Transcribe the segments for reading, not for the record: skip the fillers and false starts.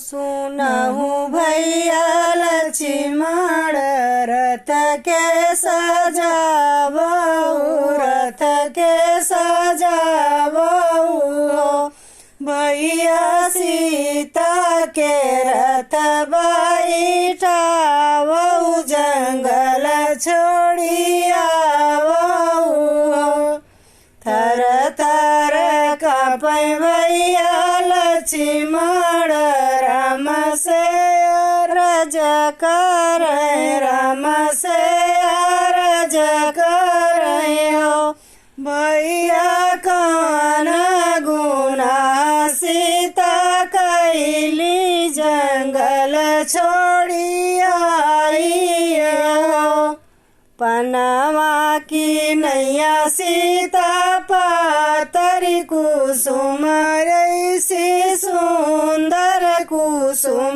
सुनाहू भैया लक्ष्मण रथ के सजावऊ भैया सीता के रथ बैठावऊ जंगल छोड़ी आवऊ थर थर कापै भैया लक्ष्मण राम से अरज करयो भैया कौन गुना सीता कैली जंगल छोड़ी आई हो पनावा की नैया सीता पातरी कुसुम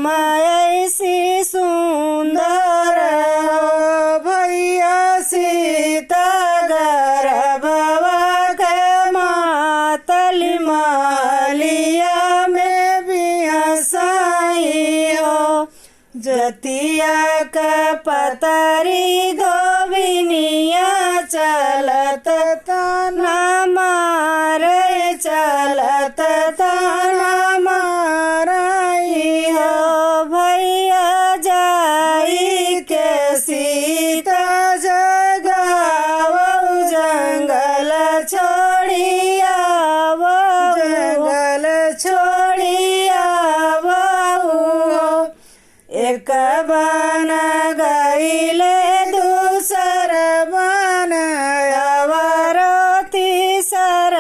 ऐसी सुंदर भैया सीता गर्भवा के मातली मालिया में भी हंसाई हो जतिया का पतरी गोविनिया चलत ताना मारई हो भैया जाई के सीता जगावऊ जंगल छोड़ी आवऊ एक बन गईले दूसर बन अवरो तीसर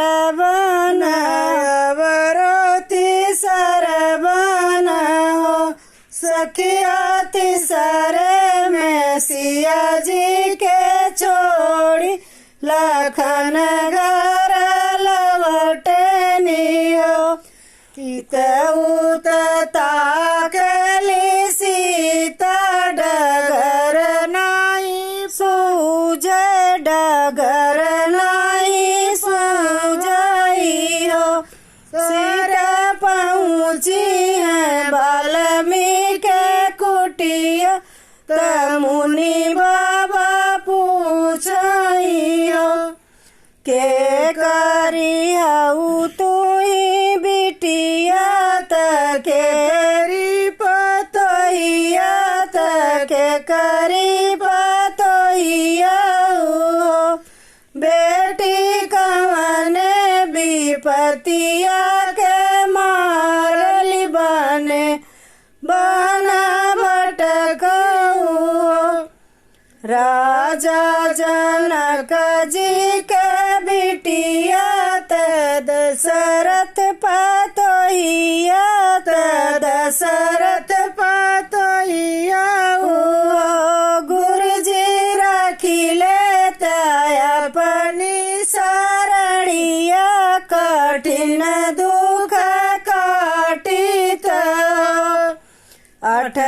बन हो सखिया तीसरे में सिया जी के छोड़ी लखन घर लवटनी हो उत ताकली सीता डगर नाई सूझई हो सीता पहुँची है वाल्मीकि कुटिया मुनि बाबा पूछई हो के करी हऊ तू बिटिया केरी पतोहिया के करी पतोहिया बेटी कवने विपतिया के मारली बना भटकऊ राजा जनक जी के बिटिया दशरथ पतोहिया गुरुजी रखिले अपनी शरणिया कठिन दुख काटित 8